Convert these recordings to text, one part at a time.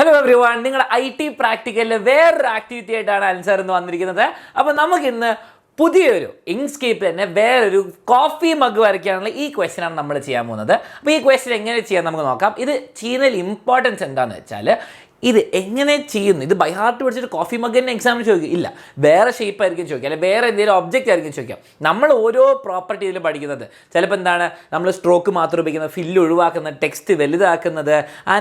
Hello everyone, നിങ്ങളുടെ IT പ്രാക്ടിക്കലിലെ വേറൊരു activity ആയിട്ടാണ് അൻസർ എന്ന് വന്നിരിക്കുന്നത്. അപ്പോൾ നമുക്ക് ഇന്ന് പുതിയൊരു ഇങ്ക്സ്കേപ്പിൽ തന്നെ വേറൊരു കോഫി മഗ് വരയ്ക്കാനുള്ള ഈ ക്വസ്റ്റ്യൻ ആണ് നമ്മൾ ചെയ്യാൻ പോകുന്നത്. അപ്പോൾ ഈ ക്വസ്റ്റ്യൻ എങ്ങനെ ചെയ്യാൻ നമുക്ക് നോക്കാം. ഇത് ചെയ്യുന്നതിൽ ഇമ്പോർട്ടൻസ് എന്താണെന്ന് വെച്ചാൽ ഇത് എങ്ങനെ ചെയ്യുന്നു, ഇത് ബൈ ഹാർട്ട് പഠിച്ചിട്ട് കോഫി മഗ്ഗിൻ്റെ എക്സാമിന് ചോദിക്കും ഇല്ല, വേറെ ഷേപ്പ് ആയിരിക്കും ചോദിക്കുക, അല്ലെങ്കിൽ വേറെ എന്തെങ്കിലും ഒബ്ജക്റ്റ് ആയിരിക്കും ചോദിക്കാം. നമ്മൾ ഓരോ പ്രോപ്പർട്ടി ഇതിൽ പഠിക്കുന്നത് ചിലപ്പോൾ എന്താണ്, നമ്മൾ സ്ട്രോക്ക് മാത്രം ഉപയോഗിക്കുന്നത്, ഫില്ല് ഒഴിവാക്കുന്നത്, ടെക്സ്റ്റ് വലുതാക്കുന്നത്,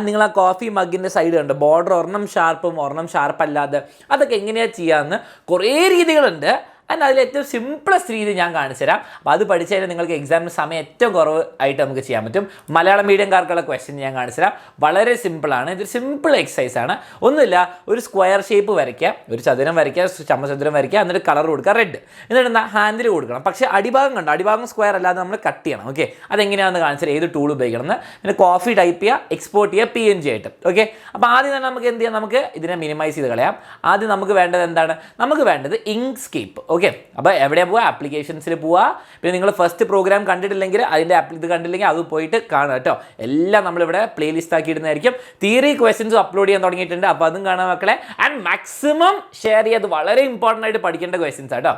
നിങ്ങൾ ആ കോഫി മഗ്ഗിൻ്റെ സൈഡ് കണ്ട് ബോർഡർ ഒരെണ്ണം ഷാർപ്പും ഒരെണ്ണം ഷാർപ്പല്ലാതെ അതൊക്കെ എങ്ങനെയാണ് ചെയ്യാമെന്ന് കുറേ രീതികളുണ്ട്. ആൻഡ് അതിൽ ഏറ്റവും സിംപ്ലസ്റ്റ് രീതി ഞാൻ കാണിച്ചു തരാം. അപ്പോൾ അത് പഠിച്ചു കഴിഞ്ഞാൽ നിങ്ങൾക്ക് എക്സാമിന് സമയം ഏറ്റവും കുറവ് ആയിട്ട് നമുക്ക് ചെയ്യാൻ പറ്റും. മലയാളം മീഡിയംകാർക്കുള്ള ക്വസ്റ്റ്യൻ ഞാൻ കാണിച്ചു തരാം. വളരെ സിമ്പിളാണ്, ഇതൊരു സിമ്പിൾ എക്സസൈസ് ആണ്. ഒന്നുമില്ല, ഒരു സ്ക്വയർ ഷേപ്പ് വരയ്ക്കുക, ഒരു ചതുരം വരയ്ക്കുക, ചമചതുരം വരയ്ക്കുക, എന്നിട്ട് കളർ കൊടുക്കുക റെഡ്, എന്നിട്ട് എന്താ ഹാൻഡിൽ കൊടുക്കണം. പക്ഷേ അടിഭാഗം കണ്ടോ, അടിഭാഗം സ്ക്വയർ അല്ലാതെ നമ്മൾ കട്ട് ചെയ്യണം. ഓക്കെ, അതെങ്ങനെയാണെന്ന് കാണിച്ചു തരാം, ഏത് ടൂൾ ഉപയോഗിക്കണം എന്ന്. പിന്നെ കോഫി ടൈപ്പ് ചെയ്യുക, എക്സ്പോർട്ട് ചെയ്യുക PNG ആയിട്ട്. ഓക്കെ, അപ്പോൾ ആദ്യം തന്നെ നമുക്ക് എന്ത് ചെയ്യാം, നമുക്ക് ഇതിനെ മിനിമൈസ് ചെയ്ത് കളയാം. ആദ്യം നമുക്ക് വേണ്ടത് എന്താണ്, നമുക്ക് വേണ്ടത് ഇങ്ക്സ്കേപ്പ്. ഓക്കെ, അപ്പോൾ എവിടെയാണ് പോവുക, ആപ്ലിക്കേഷൻസിൽ പോവുക. പിന്നെ നിങ്ങൾ ഫസ്റ്റ് പ്രോഗ്രാം കണ്ടിട്ടില്ലെങ്കിൽ അതിൻ്റെ ഇത് കണ്ടില്ലെങ്കിൽ അത് പോയിട്ട് കാണുക കേട്ടോ. എല്ലാം നമ്മളിവിടെ പ്ലേലിസ്റ്റ് ആക്കി ഇടുന്നതായിരിക്കും. തിയറി ക്വസ്റ്റ്യൻസും അപ്ലോഡ് ചെയ്യാൻ തുടങ്ങിയിട്ടുണ്ട്, അപ്പോൾ അതും കാണാൻ മക്കളെ. ആൻഡ് മാക്സിമം ഷെയർ ചെയ്ത് വളരെ ഇമ്പോർട്ടൻ്റ് ആയിട്ട് പഠിക്കേണ്ട ക്വസ്റ്റ്യൻസ് കേട്ടോ.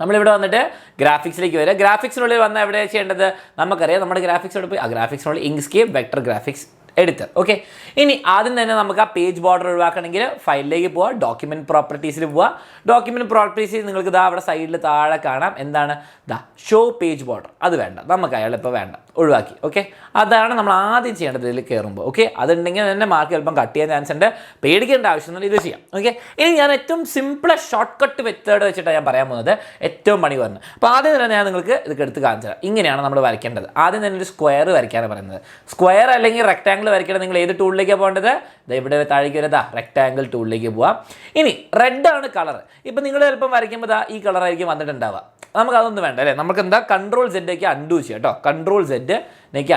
നമ്മളിവിടെ വന്നിട്ട് ഗ്രാഫിക്സിലേക്ക് വരിക. ഗ്രാഫിക്സിനുള്ളിൽ വന്നാൽ എവിടെ ചെയ്യേണ്ടത് നമുക്കറിയാം. നമ്മുടെ ഗ്രാഫിക്സിനോട് പോയി ആ ഗ്രാഫിക്സിനുള്ളിൽ Inkscape vector graphics editor. Okay, ഇനി ആദ്യം തന്നെ നമുക്ക് ആ പേജ് ബോർഡർ ഒഴിവാക്കണമെങ്കിൽ ഫയലിലേക്ക് പോവുക, ഡോക്യുമെൻറ്റ് പ്രോപ്പർട്ടീസിൽ പോവുക. ഡോക്യുമെൻറ്റ് പ്രോപ്പർട്ടീസിൽ നിങ്ങൾക്ക് ഇതാ അവിടെ സൈഡിൽ താഴെ കാണാം എന്താണ്, ദാ ഷോ പേജ് ബോർഡർ. അത് വേണ്ട, നമുക്ക് അയാളിപ്പോൾ വേണ്ട, ഒഴിവാക്കി. ഓക്കെ, അതാണ് നമ്മൾ ആദ്യം ചെയ്യേണ്ടത് ഇതിൽ കയറുമ്പോൾ. ഓക്കെ, അതുണ്ടെങ്കിൽ തന്നെ മാർക്ക് ചിലപ്പം കട്ട് ചെയ്യാൻ ചാൻസ് ഉണ്ട്, പേടിക്കേണ്ട ആവശ്യമൊന്നും ഇത് ചെയ്യാം. ഓക്കെ, ഇനി ഞാൻ ഏറ്റവും സിമ്പിളസ്റ്റ് ഷോർട്ട് കട്ട് മെത്തേഡ് വെച്ചിട്ടാണ് ഞാൻ പറയാൻ പോകുന്നത്, ഏറ്റവും പണി പറഞ്ഞത്. അപ്പോൾ ആദ്യം തന്നെ ഞാൻ നിങ്ങൾക്ക് ഇത് എടുത്ത് കാണിച്ചു തരാം. ഇങ്ങനെയാണ് നമ്മൾ വരയ്ക്കേണ്ടത്. ആദ്യം തന്നെ ഒരു സ്ക്വയർ വരയ്ക്കാനാണ് പറയുന്നത്. സ്ക്വയർ അല്ലെങ്കിൽ റെക്ടാങ്കിൾ വരയ്ക്കണം. നിങ്ങൾ ഏത് ടൂളിലേക്കാണ് പോകേണ്ടത്, ഇവിടെ താഴേക്ക് വരുന്നതാ റെക്ടാങ്കിൾ ടൂളിലേക്ക് പോവാം. ഇനി റെഡ് ആണ് കളർ. ഇപ്പം നിങ്ങൾ ചിലപ്പം വരയ്ക്കുമ്പോൾ ഈ കളറായിരിക്കും വന്നിട്ടുണ്ടാവുക. നമുക്കതൊന്നും വേണ്ട അല്ലേ. നമുക്ക് എന്താ Ctrl Z അൺഡു ചെയ്യാം കേട്ടോ. Ctrl Z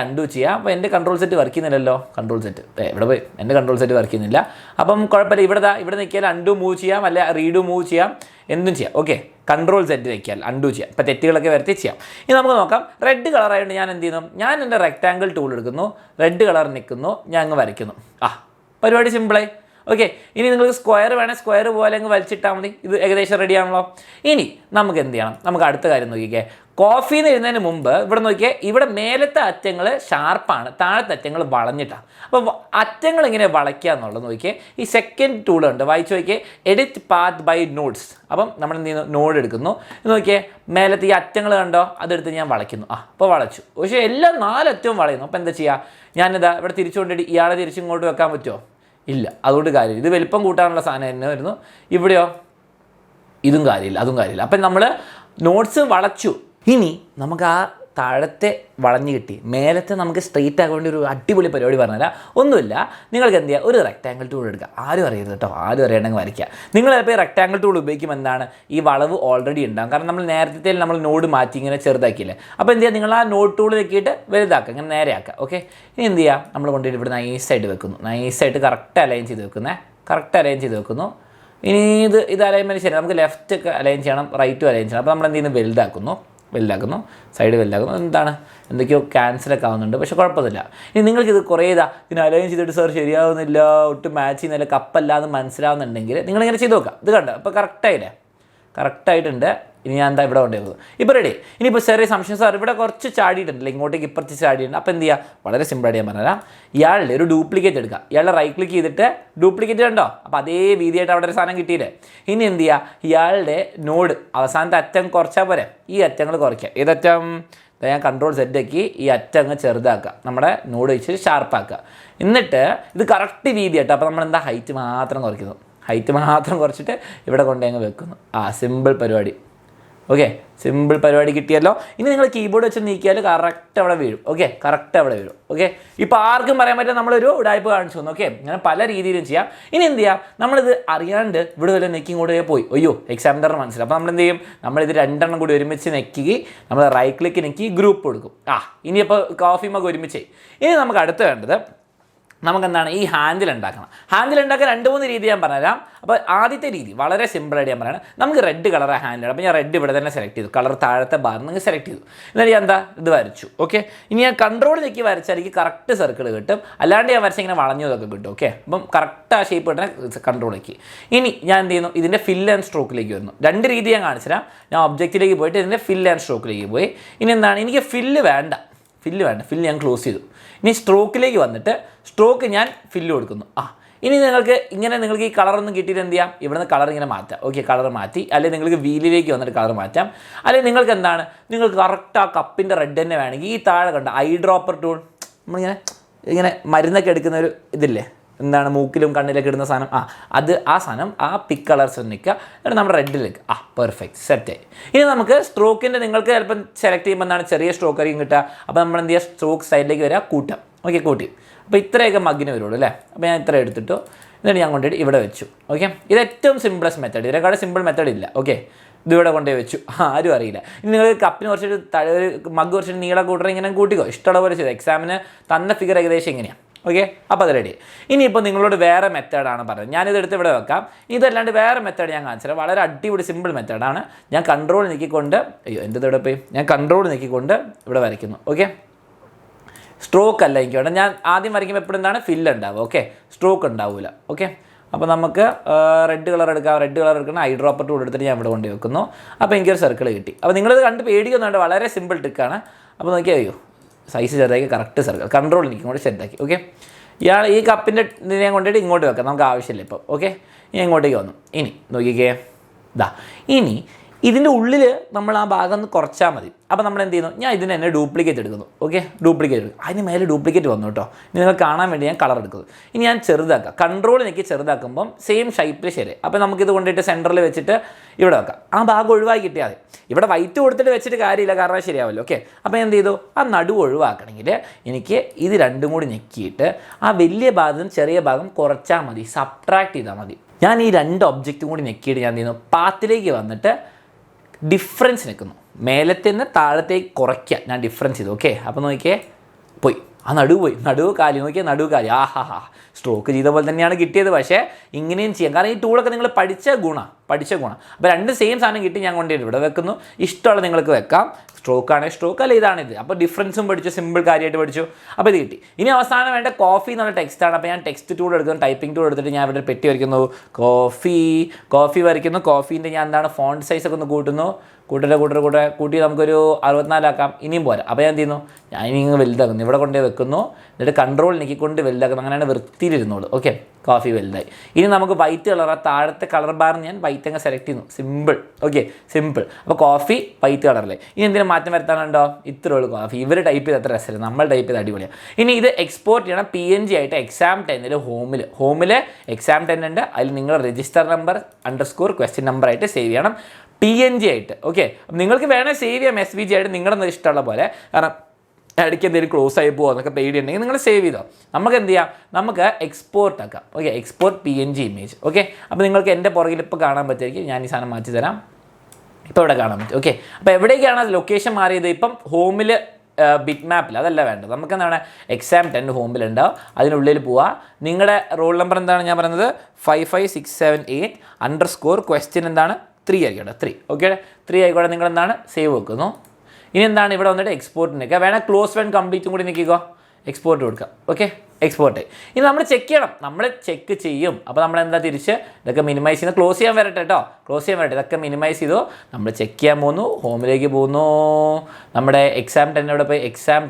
അൺഡു ചെയ്യാം. അപ്പോൾ എൻ്റെ Ctrl Z വർക്ക് ചെയ്യുന്നില്ലല്ലോ. Ctrl Z ഇവിടെ പോയി, എൻ്റെ Ctrl Z വർക്ക് ചെയ്യുന്നില്ല. അപ്പം കുഴപ്പമില്ല, ഇവിടെ നിൽക്കിയാൽ അൺഡു മൂവ് ചെയ്യാം, അല്ലെ റീഡു മൂവ് ചെയ്യാം, എന്തും ചെയ്യാം. ഓക്കെ, Ctrl Z വയ്ക്കാൽ അൺഡു ചെയ്യാം. ഇപ്പോൾ തെറ്റുകളൊക്കെ വരുത്തി ചെയ്യാം. ഇനി നമുക്ക് നോക്കാം. റെഡ് കളറായതുകൊണ്ട് ഞാൻ എന്ത് ചെയ്യുന്നു, ഞാൻ എൻ്റെ റെക്ടാങ്കിൾ ടൂൾ എടുക്കുന്നു, റെഡ് കളർ നിൽക്കുന്നു, ഞാൻ അങ്ങ് വരയ്ക്കുന്നു. പരിപാടി സിമ്പിളായി. ഓക്കെ, ഇനി നിങ്ങൾക്ക് സ്ക്വയർ വേണേൽ സ്ക്വയർ പോലെ അങ്ങ് വലിച്ചിട്ടാൽ മതി. ഇത് ഏകദേശം റെഡി ആണല്ലോ. ഇനി നമുക്ക് എന്ത് ചെയ്യണം, നമുക്ക് അടുത്ത കാര്യം നോക്കിക്കേ. കോഫി എന്ന് എഴുതുന്നതിന് മുമ്പ് ഇവിടെ നോക്കിയേ, ഇവിടെ മേലത്തെ അറ്റങ്ങൾ ഷാർപ്പാണ്, താഴത്തെ അറ്റങ്ങൾ വളഞ്ഞിട്ടാണ്. അപ്പോൾ അറ്റങ്ങൾ ഇങ്ങനെ വളയ്ക്കുക എന്നുള്ളത് നോക്കിയേ. ഈ സെക്കൻഡ് ടൂൾ ഉണ്ട്, വായിച്ചു നോക്കിയേ, എഡിറ്റ് പാത്ത് ബൈ നോഡ്സ്. അപ്പം നമ്മൾ എന്ത് ചെയ്യുന്നു, നോഡ് എടുക്കുന്നു. നോക്കിയേ, മേലത്തെ ഈ അറ്റങ്ങൾ കണ്ടോ, അതെടുത്ത് ഞാൻ വളയ്ക്കുന്നു. അപ്പോൾ വളച്ചു. പക്ഷേ എല്ലാം 4 അറ്റവും വളയുന്നു. അപ്പോൾ എന്താ ചെയ്യുക, ഞാനിതാ ഇവിടെ തിരിച്ചുകൊണ്ടിട്ട് ഇയാളെ തിരിച്ചിങ്ങോട്ട് വെക്കാൻ പറ്റുമോ, ഇല്ല. അതുകൊണ്ട് കാര്യമില്ല. ഇത് വലിപ്പം കൂട്ടാനുള്ള സാധനം തന്നെ വരുന്നു. ഇവിടെയോ ഇതും കാര്യമില്ല, അതും കാര്യമില്ല. അപ്പം നമ്മൾ നോട്ട്സ് വളച്ചു. ഇനി നമുക്ക് ആ താഴത്തെ വളഞ്ഞു കിട്ടി, മേലത്തെ നമുക്ക് സ്ട്രെയിറ്റ് ആക്കാൻ വേണ്ടി ഒരു അടിപൊളി പരിപാടി പറഞ്ഞുതരാം. ഒന്നുമില്ല, നിങ്ങൾക്ക് എന്ത് ചെയ്യുക, ഒരു റെക്ടാങ്കിൾ ടൂൾ എടുക്കുക. ആരും അറിയരുത് കേട്ടോ, ആരും അറിയണമെങ്കിൽ വരയ്ക്കുക. നിങ്ങൾ ചിലപ്പോൾ ഈ റെക്ടാങ്കിൾ ടൂൾ ഉപയോഗിക്കുമ്പോൾ എന്താണ്, ഈ വളവ് ഓൾറെഡി ഉണ്ടാകും. കാരണം നമ്മൾ നേരത്തെ നമ്മൾ നോഡ് മാറ്റി ഇങ്ങനെ ചെറുതാക്കിയില്ലേ. അപ്പോൾ എന്ത് ചെയ്യുക, നിങ്ങൾ ആ നോഡ് ടൂൾ വെക്കിയിട്ട് വലുതാക്കുക, ഇങ്ങനെ നേരെയാക്കുക. ഓക്കെ, ഇനി എന്ത് ചെയ്യുക, നമ്മൾ കൊണ്ടുപോയിട്ട് ഇവിടെ നൈസായിട്ട് വെക്കുന്നു. നൈസായിട്ട് കറക്റ്റ് അലൈൻ ചെയ്ത് വെക്കുന്നു. ഇനി ഇത് അലൈൻമെൻറ്റ് ശരി, നമുക്ക് ലെഫ്റ്റ് ഒക്കെ അലൈൻ ചെയ്യണം, റൈറ്റും അലൈൻ ചെയ്യണം. അപ്പോൾ നമ്മൾ എന്ത് ചെയ്യുന്നു, വലുതാക്കുന്നു, സൈഡ് വലുതാക്കുന്നു. എന്തൊക്കെയോ ക്യാൻസലൊക്കെ ആവുന്നുണ്ട്, പക്ഷേ കുഴപ്പമില്ല. ഇനി നിങ്ങൾക്കിത് കുറേ ഇതിന് അലൈൻ ചെയ്തിട്ട് സാർ ശരിയാവുന്നില്ല, ഒട്ടും മാച്ച് ചെയ്യുന്നില്ല, കപ്പല്ല എന്ന് മനസ്സിലാവുന്നുണ്ടെങ്കിൽ നിങ്ങളിങ്ങനെ ചെയ്ത് നോക്കാം. ഇത് കണ്ടോ, അപ്പോൾ കറക്റ്റായിട്ടുണ്ട്. ഇനി ഞാൻ എന്താ ഇവിടെ കൊണ്ടുവരുന്നത്, ഇപ്പോൾ റെഡി. ഇനിയിപ്പോൾ ചെറിയ സംശയം, സാർ ഇവിടെ കുറച്ച് ചാടിയിട്ടുണ്ടല്ലോ, ഇങ്ങോട്ടേക്ക് ഇപ്പുറത്ത് ചാടിയിട്ടുണ്ട്. അപ്പോൾ എന്ത് ചെയ്യുക, വളരെ സിമ്പിളായിട്ട് ഞാൻ പറഞ്ഞുതരാം. ഇയാളുടെ ഒരു ഡ്യൂപ്ലിക്കേറ്റ് എടുക്കുക. ഇയാളുടെ റൈറ്റ് ക്ലിക്ക് ചെയ്തിട്ട് ഡ്യൂപ്ലിക്കേറ്റ് കണ്ടോ, അപ്പോൾ അതേ വീതിയായിട്ട് അവിടെ ഒരു സാധനം കിട്ടിയില്ലേ. ഇനി എന്ത് ചെയ്യുക, ഇയാളുടെ നോഡ് അവസാനത്തെ അറ്റം കുറച്ചാൽ പോരെ, ഈ അറ്റങ്ങൾ കുറയ്ക്കുക. ഏതറ്റം, ഞാൻ Ctrl Z ആക്കി ഈ അറ്റം അങ്ങ് ചെറുതാക്കുക, നമ്മുടെ നോഡ് വെച്ച് ഷാർപ്പാക്കുക. എന്നിട്ട് ഇത് കറക്റ്റ് വീതി കേട്ടോ. അപ്പോൾ നമ്മളെന്താ ഹൈറ്റ് മാത്രം കുറച്ചിട്ട് ഇവിടെ കൊണ്ടുപോയി വെക്കുന്നു. സിമ്പിൾ പരിപാടി. ഓക്കെ, സിമ്പിൾ പരിപാടി കിട്ടിയല്ലോ. ഇനി നിങ്ങൾ കീബോർഡ് വെച്ച് നീക്കിയാൽ കറക്റ്റ് അവിടെ വീഴും. ഓക്കെ, ഇപ്പോൾ ആർക്കും പറയാൻ പറ്റില്ല നമ്മളൊരു ഉടായ്പ കാണിച്ചു തന്നു. ഓക്കെ, അങ്ങനെ പല രീതിയിലും ചെയ്യാം. ഇനി എന്ത് ചെയ്യാം, നമ്മളിത് അറിയാണ്ട് ഇവിടെ വല്ല നെക്കി ഇങ്ങോട്ട് പോയി, അയ്യോ എക്സാമിനറിന് മനസ്സിലാവും. അപ്പോൾ നമ്മൾ എന്ത് ചെയ്യും, നമ്മളിത് 2 എണ്ണം കൂടി ഒരുമിച്ച് നെക്കി നമ്മൾ റൈറ്റ് ക്ലിക്ക് നെക്കി ഗ്രൂപ്പ് കൊടുക്കും. ഇനിയിപ്പോൾ കോഫി മഗ് ഒരുമിച്ച്. ഇനി നമുക്ക് അടുത്ത് വേണ്ടത് നമുക്കെന്താണ് ഈ ഹാൻഡിൽ ഉണ്ടാക്കണം. ഹാൻഡിൽ ഉണ്ടാക്കാൻ 2-3 രീതി ഞാൻ പറഞ്ഞുതരാം. അപ്പോൾ ആദ്യത്തെ രീതി വളരെ സിമ്പിളായിട്ട് ഞാൻ പറയണം. നമുക്ക് റെഡ് കളർ ഹാൻഡിൽ. അപ്പോൾ ഞാൻ റെഡ് ഇവിടെ തന്നെ സെലക്ട് ചെയ്തു. കളർ താഴത്തെ ഭാഗം നിങ്ങൾ സെലക്ട് ചെയ്തു. എന്നിട്ട് ഞാൻ ഇത് വരച്ചു. ഓക്കെ, ഇനി ഞാൻ കൺട്രോൾ ഞെക്കി വരച്ചാൽ എനിക്ക് കറക്റ്റ് സർക്കിൾ കിട്ടും. അല്ലാണ്ട് ഞാൻ വരച്ചാൽ ഇങ്ങനെ വളഞ്ഞതൊക്കെ കിട്ടും. ഓക്കെ, അപ്പം കറക്റ്റ് ആ ഷേപ്പ് കിട്ടണ കൺട്രോൾ ഞെക്കി. ഇനി ഞാൻ എന്ത് ചെയ്യുന്നു, ഇതിൻ്റെ ഫിൽ ആൻഡ് സ്ട്രോക്കിലേക്ക് വരുന്നു. 2 രീതി ഞാൻ കാണിച്ചു തരാം. ഞാൻ ഒബ്ജക്റ്റിലേക്ക് പോയിട്ട് ഇതിൻ്റെ ഫിൽ ആൻഡ് സ്ട്രോക്കിലേക്ക് പോയി. ഇനി എന്താണ്, എനിക്ക് ഫില്ല് വേണ്ട, ഫില്ല് ഞാൻ ക്ലോസ് ചെയ്തു. ഇനി സ്ട്രോക്കിലേക്ക് വന്നിട്ട് സ്ട്രോക്ക് ഞാൻ ഫില്ല് കൊടുക്കുന്നു. ഇനി നിങ്ങൾക്ക് ഈ കളറൊന്നും കിട്ടിയിട്ട് എന്ത് ചെയ്യാം, ഇവിടുന്ന് കളർ ഇങ്ങനെ മാറ്റാം. ഓക്കെ, കളർ മാറ്റി. അല്ലെങ്കിൽ നിങ്ങൾക്ക് വീലിലേക്ക് വന്നിട്ട് കളർ മാറ്റാം. അല്ലെങ്കിൽ നിങ്ങൾക്ക് എന്താണ്, നിങ്ങൾക്ക് കറക്റ്റ് ആ കപ്പിൻ്റെ റെഡ് തന്നെ വേണമെങ്കിൽ ഈ താഴെ കണ്ട ഐ ഡ്രോപ്പർ ടൂൾ, നമ്മളിങ്ങനെ മരുന്നൊക്കെ എടുക്കുന്ന ഒരു ഇതില്ലേ, എന്താണ് മൂക്കിലും കണ്ണിലൊക്കെ ഇടുന്ന സാധനം, ആ സാധനം ആ പിക്ക് കളേഴ്സ് നിൽക്കുക. എന്നിട്ട് നമ്മുടെ റെഡിലേക്ക് പെർഫെക്റ്റ് സെറ്റായി. ഇനി നമുക്ക് സ്ട്രോക്കിൻ്റെ നിങ്ങൾക്ക് ചിലപ്പം സെലക്ട് ചെയ്യുമ്പോൾ എന്താണ് ചെറിയ സ്ട്രോക്ക് ആയിരിക്കും കിട്ടുക. അപ്പോൾ നമ്മൾ എന്ത് ചെയ്യുക, സ്ട്രോക്ക് സൈഡിലേക്ക് വരിക, കൂട്ടാം. ഓക്കെ, കൂട്ടി. അപ്പോൾ ഇത്രയൊക്കെ മഗ്ഗിന് വരുള്ളൂ അല്ലേ. അപ്പോൾ ഞാൻ ഇത്ര എടുത്തിട്ടു. എന്നിട്ട് ഞാൻ കൊണ്ടുപോയിട്ട് ഇവിടെ വെച്ചു. ഓക്കെ, ഇത് ഏറ്റവും സിമ്പിളസ്റ്റ് മെത്തേഡ്. ഇതിനെക്കാളും സിമ്പിൾ മെത്തേഡ് ഇല്ല. ഓക്കെ, ഇതിവിടെ കൊണ്ടുപോയി വെച്ചു. ആരും അറിയില്ല. ഇനി നിങ്ങൾ കപ്പിന് കുറച്ചൊരു ഒരു മഗ് കുറച്ചൊരു നീളം കൂട്ടണം, ഇങ്ങനെ കൂട്ടിക്കോ, ഇഷ്ടമുള്ള പോലെ ചെയ്തു. എക്സാമിന് തന്ന ഫിഗർ ഏകദേശം എങ്ങനെയാണ്. ഓക്കെ, അപ്പോൾ അത് റെഡി. ഇനിയിപ്പോൾ നിങ്ങളോട് വേറെ മെത്തേഡാണ് പറയുന്നത്. ഞാനിതെടുത്ത് ഇവിടെ വെക്കാം. ഇതല്ലാണ്ട് വേറെ മെത്തേഡ് ഞാൻ കാണിച്ചുതരാം. വളരെ അടിപൊളി സിമ്പിൾ മെത്തേഡാണ്. ഞാൻ കൺട്രോൾ നീക്കിക്കൊണ്ട് എൻ്റെ ഇവിടെ പോയി ഞാൻ കൺട്രോൾ നീക്കിക്കൊണ്ട് ഇവിടെ വരയ്ക്കുന്നു. ഓക്കെ, സ്ട്രോക്ക് അല്ല എനിക്ക് വേണം. ഞാൻ ആദ്യം വരയ്ക്കുമ്പോൾ എപ്പോഴും എന്താണ് ഫില്ല് ഉണ്ടാവുക. ഓക്കെ, സ്ട്രോക്ക് ഉണ്ടാവില്ല. ഓക്കെ, അപ്പോൾ നമുക്ക് റെഡ് കളർ എടുക്കാം. റെഡ് കളർ എടുക്കുന്ന ഐ ഡ്രോപ്പർ ടൂൾ എടുത്തിട്ട് ഞാൻ ഇവിടെ കൊണ്ട് വെക്കുന്നു. അപ്പോൾ എനിക്കൊരു സർക്കിൾ കിട്ടി. അപ്പോൾ നിങ്ങളിത് കണ്ട് പേടിക്കുന്നുണ്ട്. വളരെ സിമ്പിൾ ട്രിക്കാണ്. അപ്പോൾ നോക്കിയോ, സൈസ് ചെറുതാക്കി കറക്റ്റ് സർക്കിൾ കൺട്രോൾ എനിക്ക് കൂടെ ചെറുതാക്കി. ഓക്കെ, ഈ കപ്പിൻ്റെ ഇതിനെ കൊണ്ടിട്ട് ഇങ്ങോട്ട് വെക്കാം, നമുക്ക് ആവശ്യമില്ല ഇപ്പം. ഓക്കെ, ഞാൻ ഇങ്ങോട്ടേക്ക് വന്നു. ഇനി നോക്കിക്കേ, ഇനി ഇതിൻ്റെ ഉള്ളിൽ നമ്മൾ ആ ഭാഗം ഒന്ന് കുറച്ചാൽ മതി. അപ്പോൾ നമ്മൾ എന്ത് ചെയ്യുന്നു, ഞാൻ ഇതിന് തന്നെ ഡ്യൂപ്ലിക്കേറ്റ് എടുക്കുന്നു. ഓക്കെ, ഡ്യൂപ്ലിക്കേറ്റ് എടുക്കും. അതിന് മേലെ ഡ്യൂപ്ലിക്കേറ്റ് വന്നു കേട്ടോ. ഇനി നിങ്ങൾ കാണാൻ വേണ്ടി ഞാൻ കളർ എടുക്കുന്നു. ഇനി ഞാൻ ചെറുതാക്കാം. കൺട്രോൾ എനിക്ക് ചെറുതാക്കുമ്പം സെയിം ഷേപ്പിൽ ശരി. അപ്പോൾ നമുക്കിത് കൊണ്ടിട്ട് സെൻറ്ററിൽ വെച്ചിട്ട് ഇവിടെ വെക്കാം. ആ ഭാഗം ഒഴിവാക്കി കിട്ടിയാൽ മതി. ഇവിടെ വൈറ്റ് കൊടുത്തിട്ട് വെച്ചിട്ട് കാര്യമില്ല, കാരണം ശരിയാവല്ലോ. ഓക്കെ, അപ്പോൾ എന്ത് ചെയ്തു, ആ നടുവ് ഒഴിവാക്കണമെങ്കിൽ എനിക്ക് ഇത് രണ്ടും കൂടി ഞെക്കിയിട്ട് ആ വലിയ ഭാഗം ചെറിയ ഭാഗം കുറച്ചാൽ മതി, സബ്ട്രാക്ട് ചെയ്താൽ മതി. ഞാൻ ഈ 2 ഒബ്ജക്റ്റും കൂടി ഞെക്കിയിട്ട് ഞാൻ എന്ത് ചെയ്യുന്നു, പാത്തിലേക്ക് വന്നിട്ട് ഡിഫറൻസ് നിൽക്കുന്നു. മേലത്തെ നിന്ന് താഴത്തേക്ക് കുറയ്ക്കുക. ഞാൻ ഡിഫറൻസ് ചെയ്തു. ഓക്കെ, അപ്പോൾ നോക്കിയേ, പോയി ആ നടുവ് പോയി. നടുവ് കാലി നോക്കിയാൽ നടുവ് കാലി. സ്ട്രോക്ക് ചെയ്ത പോലെ തന്നെയാണ് കിട്ടിയത്. പക്ഷേ ഇങ്ങനെയും ചെയ്യാം, കാരണം ഈ ടൂളൊക്കെ നിങ്ങൾ പഠിച്ച ഗുണം. അപ്പോൾ 2 സെയിം സാധനം കിട്ടി. ഞാൻ കൊണ്ടുപോയി ഇവിടെ വെക്കുന്നു. ഇഷ്ടമുള്ള നിങ്ങൾക്ക് വെക്കാം. സ്ട്രോക്ക് ആണെങ്കിൽ സ്ട്രോക്ക്, അല്ല ഇതാണിത്. അപ്പോൾ ഡിഫറൻസും പഠിച്ചു, സിമ്പിൾ കാര്യമായിട്ട് പഠിച്ചു. അപ്പോൾ ഇത് കിട്ടി. ഇനി അവസാനം വേണ്ട കോഫി എന്നുള്ള ടെക്സ്റ്റാണ്. അപ്പോൾ ഞാൻ ടെക്സ്റ്റ് ടൂൾ എടുക്കുന്നു, ടൈപ്പിംഗ് ടൂൾ എടുത്തിട്ട് ഞാൻ ഇവിടെ പെട്ടി വരയ്ക്കുന്നു. കോഫി വരയ്ക്കുന്നു. കോഫീൻ്റെ ഞാൻ എന്താണ് ഫോണ്ട് സൈസൊക്കെ ഒന്ന് കൂട്ടുന്നു. കൂട്ടി നമുക്കൊരു 64 ആക്കാം. ഇനിയും പോരാ. അപ്പോൾ ഞാൻ എന്ത് ചെയ്യുന്നു, ഞാൻ ഇനി വലുതാക്കുന്നു. ഇവിടെ കൊണ്ടുപോയി വെക്കുന്നു. എന്നിട്ട് കൺട്രോൾ നീക്കിക്കൊണ്ട് വലുതാക്കുന്നു. അങ്ങനെയാണ് വൃത്തിയിലിരുന്നോളൂ. ഓക്കെ, കോഫി വലുതായി. ഇനി നമുക്ക് വൈറ്റ് കളർ, ആ താഴത്തെ കളർ ബാർ ഞാൻ വൈറ്റ് അങ്ങ് സെലക്ട് ചെയ്യുന്നു. സിമ്പിൾ. Okay, simple. അപ്പോൾ കോഫി വൈറ്റ് കളറിലെ. ഇനി എന്തെങ്കിലും മാറ്റം വരുത്താനുണ്ടോ, ഇത്രേ ഉള്ളൂ കോഫി. ഇവർ ടൈപ്പ് ചെയ്ത് അത്ര രസമില്ല, നമ്മൾ ടൈപ്പ് ചെയ്ത് അടിപൊളിയാണ്. ഇനി ഇത് എക്സ്പോർട്ട് ചെയ്യണം PNG ആയിട്ട്. എക്സാം 10 ഹോമിൽ എക്സാം 10 ഉണ്ട്. അതിൽ നിങ്ങൾ രജിസ്റ്റർ നമ്പർ _question നമ്പർ ആയിട്ട് സേവ് ചെയ്യണം, PNG ആയിട്ട്. ഓക്കെ, നിങ്ങൾക്ക് വേണമെങ്കിൽ സേവ് ചെയ്യാം SVG ആയിട്ട്, നിങ്ങളുടെ ഇഷ്ടമുള്ള പോലെ. കാരണം ഇടയ്ക്ക് എന്തെങ്കിലും ക്ലോസ് ആയി പോകുക എന്നൊക്കെ പേടിയുണ്ടെങ്കിൽ നിങ്ങൾ സേവ് ചെയ്തോ. നമുക്ക് എന്ത് ചെയ്യാം, നമുക്ക് എക്സ്പോർട്ട് ആക്കാം. Okay, export PNG image. Okay, അപ്പോൾ നിങ്ങൾക്ക് എൻ്റെ പുറകിൽ ഇപ്പോൾ കാണാൻ പറ്റുമായിരിക്കും. ഞാൻ ഈ സാധനം മാറ്റി തരാം. ഇപ്പോൾ ഇവിടെ കാണാൻ പറ്റും. ഓക്കെ, അപ്പോൾ എവിടേക്കാണ് ലൊക്കേഷൻ മാറിയത്, ഇപ്പം ഹോമിൽ ബിറ്റ് മാപ്പിൽ അതല്ല വേണ്ടത്. നമുക്ക് എന്താണ് എക്സാം 10 ഹോമിലുണ്ടാവും. അതിനുള്ളിൽ പോവുക. നിങ്ങളുടെ റോൾ നമ്പർ എന്താണ് ഞാൻ പറയുന്നത്, 55678 _question എന്താണ് 3 ആയിക്കോട്ടെ, 3. ഓക്കെ, 3 ആയിക്കോട്ടെ. നിങ്ങൾ എന്താണ് സേവ് വെക്കുന്നു. ഇനി എന്താണ് ഇവിടെ വന്നിട്ട് എക്സ്പോർട്ട് നിൽക്കുക. വേണം ക്ലോസ് ആൻഡ് കംപ്ലീറ്റും കൂടി നിൽക്കുക. എക്സ്പോർട്ട് കൊടുക്കുക. Okay, export. ഇനി നമ്മൾ ചെക്ക് ചെയ്യണം, നമ്മൾ ചെക്ക് ചെയ്യും. അപ്പോൾ നമ്മൾ എന്താ തിരിച്ച് ഇതൊക്കെ മിനിമൈസ് ചെയ്യുന്നത്, ക്ലോസ് ചെയ്യാൻ വരട്ടെ കേട്ടോ, ഇതൊക്കെ മിനിമൈസ് ചെയ്തു. നമ്മൾ ചെക്ക് ചെയ്യാൻ പോകുന്നു, ഹോമിലേക്ക് പോകുന്നു. നമ്മുടെ എക്സാം 10 ഇവിടെ പോയി എക്സാം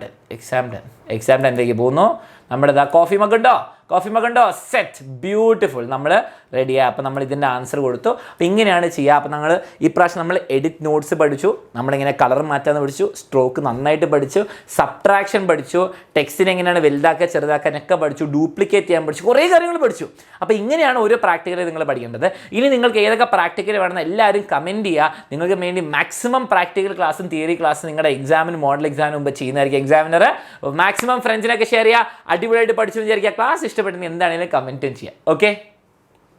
10 പോകുന്നു. നമ്മുടെ കോഫി മഗ് ഉണ്ടോ, സെറ്റ്, ബ്യൂട്ടിഫുൾ. നമ്മൾ റെഡിയായി. അപ്പോൾ നമ്മൾ ഇതിൻ്റെ ആൻസർ കൊടുത്തു. അപ്പോൾ ഇങ്ങനെയാണ് ചെയ്യുക. അപ്പോൾ നമ്മൾ ഈ പ്രാവശ്യം നമ്മൾ എഡിറ്റ് നോട്ട്സ് പഠിച്ചു, നമ്മളിങ്ങനെ കളർ മാറ്റാന്ന് പഠിച്ചു, സ്ട്രോക്ക് നന്നായിട്ട് പഠിച്ചു, സബ്ട്രാക്ഷൻ പഠിച്ചു, ടെക്സ്റ്റിനെ എങ്ങനെയാണ് വലുതാക്കുക ചെറുതാക്കാനൊക്കെ പഠിച്ചു, ഡ്യൂപ്ലിക്കേറ്റ് ചെയ്യാൻ പഠിച്ചു, കുറേ കാര്യങ്ങൾ പഠിച്ചു. അപ്പോൾ ഇങ്ങനെയാണ് ഓരോ പ്രാക്ടിക്കൽ നിങ്ങൾ പഠിക്കേണ്ടത്. ഇനി നിങ്ങൾക്ക് ഏതൊക്കെ പ്രാക്ടിക്കൽ വേണമെന്ന് എല്ലാവരും കമൻറ്റ് ചെയ്യുക. നിങ്ങൾക്ക് വേണ്ടി മാക്സിമം പ്രാക്ടിക്കൽ ക്ലാസ്സും തിയറി ക്ലാസ്സും നിങ്ങളുടെ എക്സാമിന് മോഡൽ എക്സാമിന് മുമ്പ് ചെയ്യുന്നതായിരിക്കും എക്സാമിനർ. മാക്സിമം ഫ്രണ്ട്സിനൊക്കെ ഷെയർ ചെയ്യുക. അടിപൊളിയായിട്ട് പഠിച്ചു വിചാരിക്കുക. ക്ലാസ് ഇഷ്ടപ്പെട്ടെങ്കിൽ എന്താണെങ്കിലും കമൻറ്റും ചെയ്യാം. ഓക്കെ.